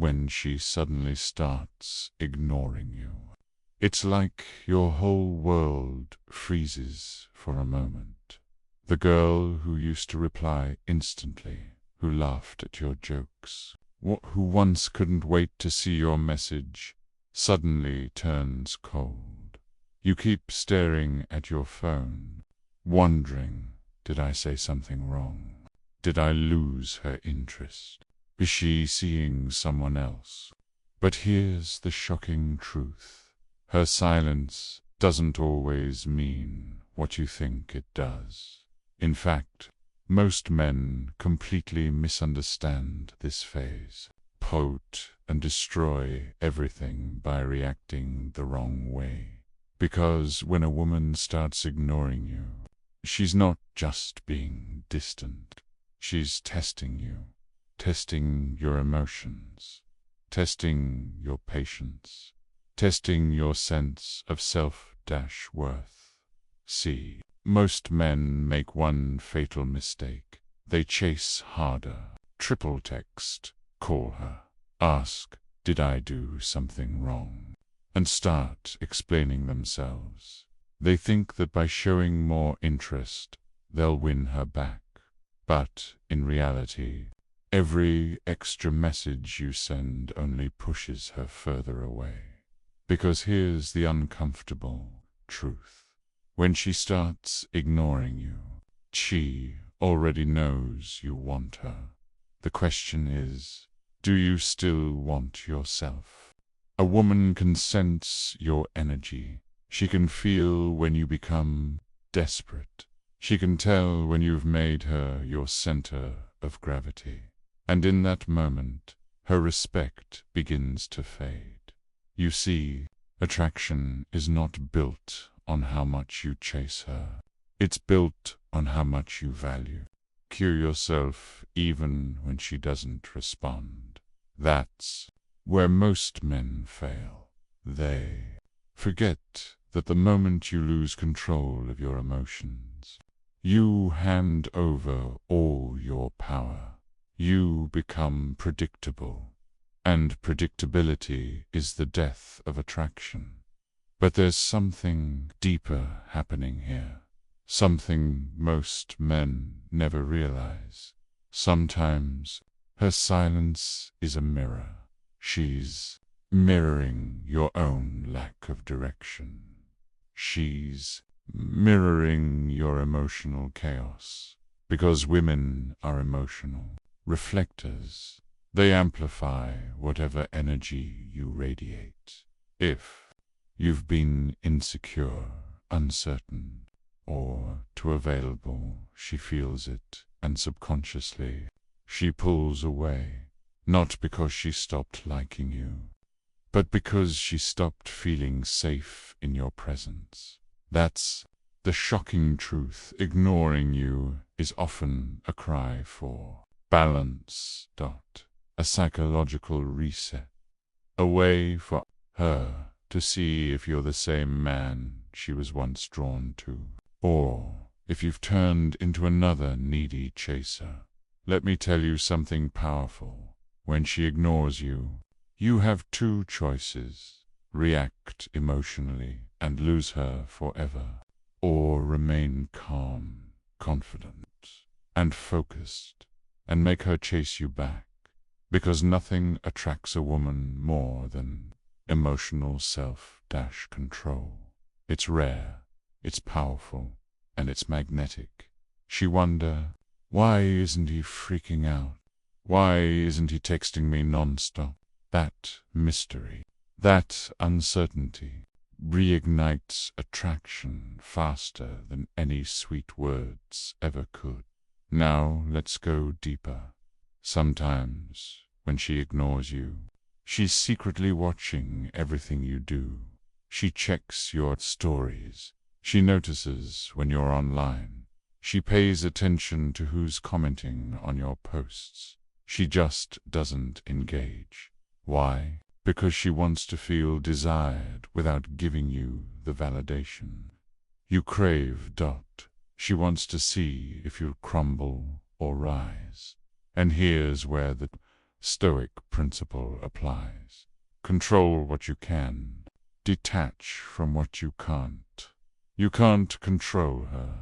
when she suddenly starts ignoring you. It's like your whole world freezes for a moment. The girl who used to reply instantly, who laughed at your jokes, who once couldn't wait to see your message, suddenly turns cold. You keep staring at your phone, wondering, did I say something wrong? Did I lose her interest? Is she seeing someone else? But here's the shocking truth. Her silence doesn't always mean what you think it does. In fact, most men completely misunderstand this phase, pout and destroy everything by reacting the wrong way. Because when a woman starts ignoring you, she's not just being distant. She's testing you, testing your emotions, testing your patience, testing your sense of self-worth. See, most men make one fatal mistake. They chase harder, triple text, call her, ask, did I do something wrong? And start explaining themselves. They think that by showing more interest, they'll win her back. But in reality, every extra message you send only pushes her further away. Because here's the uncomfortable truth. When she starts ignoring you, she already knows you want her. The question is, do you still want yourself? A woman can sense your energy. She can feel when you become desperate. She can tell when you've made her your center of gravity. And in that moment, her respect begins to fade. You see, attraction is not built on how much you chase her. It's built on how much you value. Cure yourself even when she doesn't respond. That's where most men fail. They forget that the moment you lose control of your emotions, you hand over all your power. You become predictable. And predictability is the death of attraction. But there's something deeper happening here. Something most men never realize. Sometimes her silence is a mirror. She's mirroring your own lack of direction. She's mirroring your emotional chaos. Because women are emotional reflectors. They amplify whatever energy you radiate. If you've been insecure, uncertain, or too available, she feels it, and subconsciously, she pulls away, not because she stopped liking you, but because she stopped feeling safe in your presence. That's the shocking truth. Ignoring you is often a cry for balance. A psychological reset. A way for her to see if you're the same man she was once drawn to, or if you've turned into another needy chaser. Let me tell you something powerful. When she ignores you, you have two choices: react emotionally and lose her forever, or remain calm, confident, and focused, and make her chase you back. Because nothing attracts a woman more than emotional self-control. It's rare, it's powerful, and it's magnetic. She wonders, why isn't he freaking out? Why isn't he texting me non-stop? That mystery, that uncertainty, reignites attraction faster than any sweet words ever could. Now let's go deeper. Sometimes, when she ignores you, she's secretly watching everything you do. She checks your stories. She notices when you're online. She pays attention to who's commenting on your posts. She just doesn't engage. Why? Because she wants to feel desired without giving you the validation. You crave. She wants to see if you'll crumble or rise. And here's where the Stoic principle applies. Control what you can. Detach from what you can't. You can't control her.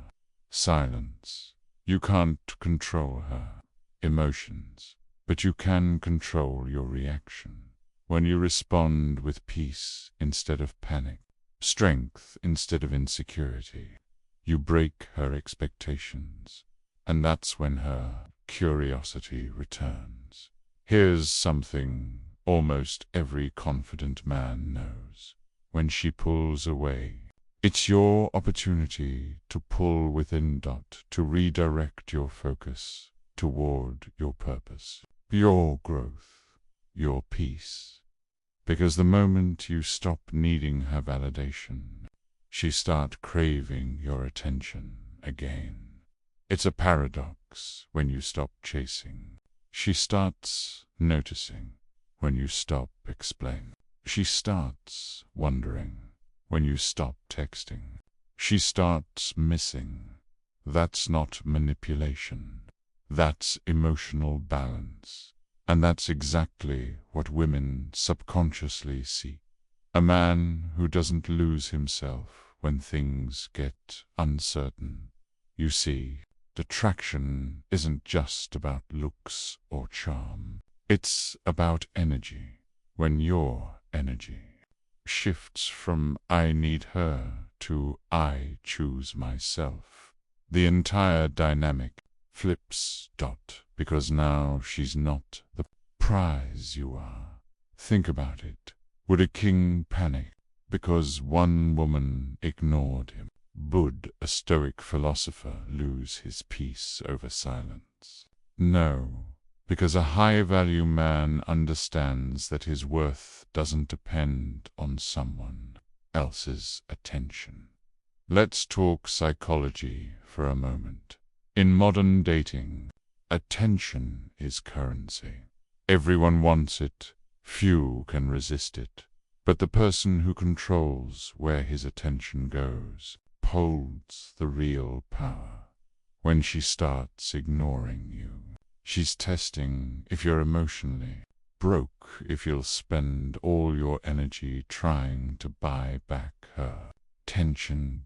Silence. You can't control her. Emotions. But you can control your reaction. When you respond with peace instead of panic, strength instead of insecurity, you break her expectations. And that's when her curiosity returns. Here's something almost every confident man knows. When she pulls away, it's your opportunity to pull within. To redirect your focus toward your purpose, your growth, your peace. Because the moment you stop needing her validation, she starts craving your attention again. It's a paradox. When you stop chasing, she starts noticing. When you stop explaining, she starts wondering. When you stop texting, she starts missing. That's not manipulation. That's emotional balance. And that's exactly what women subconsciously seek. A man who doesn't lose himself when things get uncertain. You see, attraction isn't just about looks or charm. It's about energy. When your energy shifts from I need her to I choose myself, the entire dynamic flips. Because now she's not the prize you are. Think about it. Would a king panic because one woman ignored him? Would a Stoic philosopher lose his peace over silence? No, because a high-value man understands that his worth doesn't depend on someone else's attention. Let's talk psychology for a moment. In modern dating, attention is currency. Everyone wants it, few can resist it. But the person who controls where his attention goes holds the real power. When she starts ignoring you, she's testing if you're emotionally broke, if you'll spend all your energy trying to buy back her attention.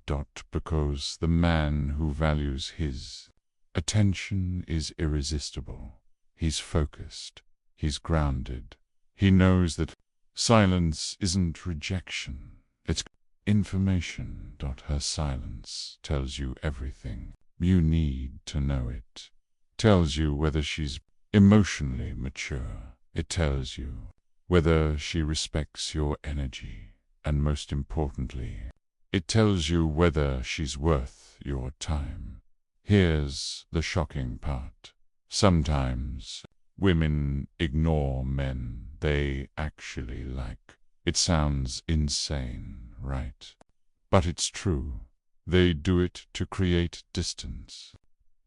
Because the man who values his attention is irresistible. He's focused. He's grounded. He knows that silence isn't rejection. It's information. Her silence tells you everything you need to know. It tells you whether she's emotionally mature. It tells you whether she respects your energy. And most importantly, it tells you whether she's worth your time. Here's the shocking part. Sometimes women ignore men they actually like. It sounds insane, right? But it's true. They do it to create distance,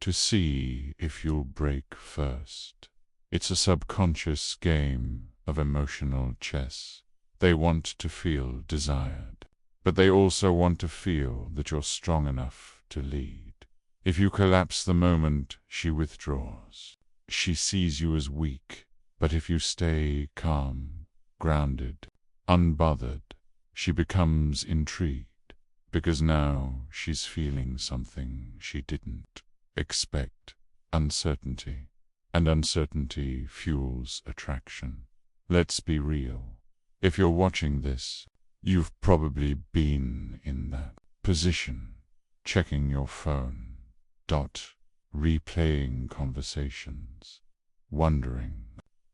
to see if you'll break first. It's a subconscious game of emotional chess. They want to feel desired, but they also want to feel that you're strong enough to lead. If you collapse the moment she withdraws, she sees you as weak. But if you stay calm, grounded, unbothered, she becomes intrigued, because now she's feeling something she didn't expect, uncertainty. And uncertainty fuels attraction. Let's be real. If you're watching this, you've probably been in that position, checking your phone, replaying conversations, wondering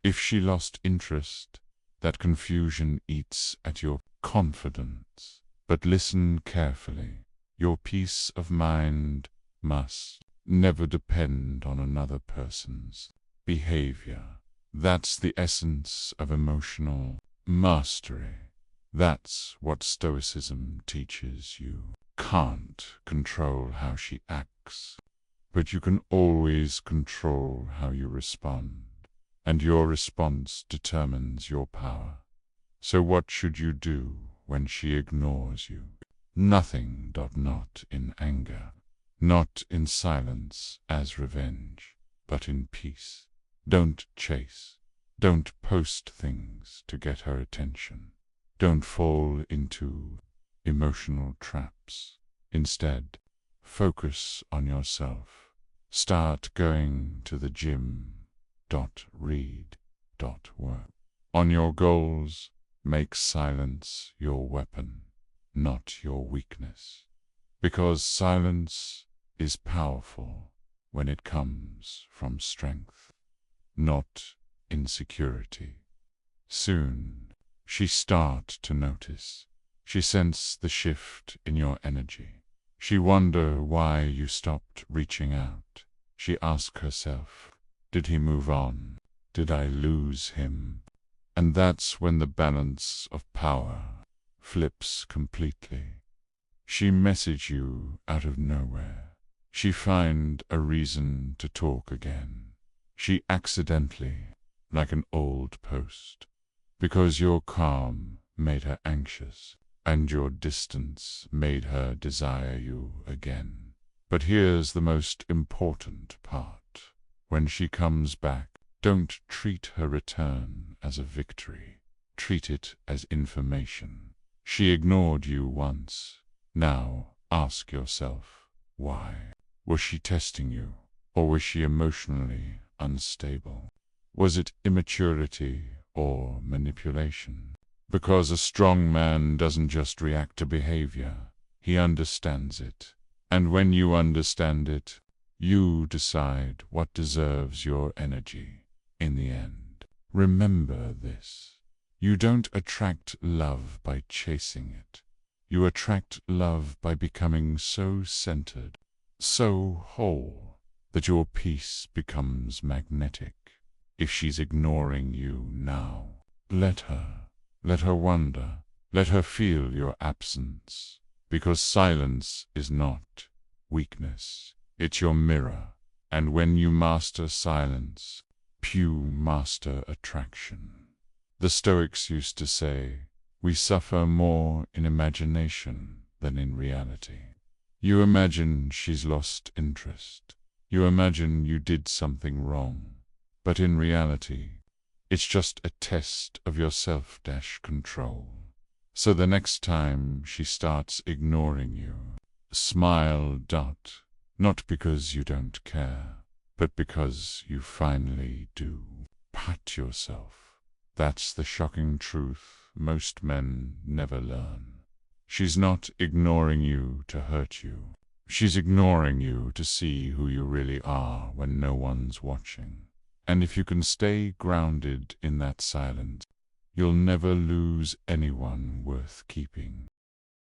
if she lost interest. That confusion eats at your confidence. But listen carefully. Your peace of mind must never depend on another person's behavior. That's the essence of emotional mastery. That's what Stoicism teaches you. Can't control how she acts, but you can always control how you respond. And your response determines your power. So what should you do when she ignores you? Nothing. Not in anger, not in silence as revenge, but in peace. Don't chase. Don't post things to get her attention. Don't fall into emotional traps. Instead, focus on yourself. Start going to the gym. Read. Work. On your goals, make silence your weapon, not your weakness. Because silence is powerful when it comes from strength, not insecurity. Soon, she start to notice. She sense the shift in your energy. She wonder why you stopped reaching out. She ask herself, did he move on? Did I lose him? And that's when the balance of power flips completely. She message you out of nowhere. She find a reason to talk again. She accidentally, like an old post, because your calm made her anxious, and your distance made her desire you again. But here's the most important part. When she comes back, don't treat her return as a victory. Treat it as information. She ignored you once. Now ask yourself, why? Was she testing you? Or was she emotionally unstable? Was it immaturity or manipulation? Because a strong man doesn't just react to behavior, he understands it. And when you understand it, you decide what deserves your energy. In the end, remember this. You don't attract love by chasing it. You attract love by becoming so centered, so whole, that your peace becomes magnetic. If she's ignoring you now, let her. Let her wonder. Let her feel your absence. Because silence is not weakness. It's your mirror. And when you master silence, you master attraction. The Stoics used to say, we suffer more in imagination than in reality. You imagine she's lost interest. You imagine you did something wrong. But in reality, it's just a test of your self-control. So the next time she starts ignoring you, smile. Not because you don't care, but because you finally do. Pat yourself. That's the shocking truth most men never learn. She's not ignoring you to hurt you. She's ignoring you to see who you really are when no one's watching. And if you can stay grounded in that silence, you'll never lose anyone worth keeping.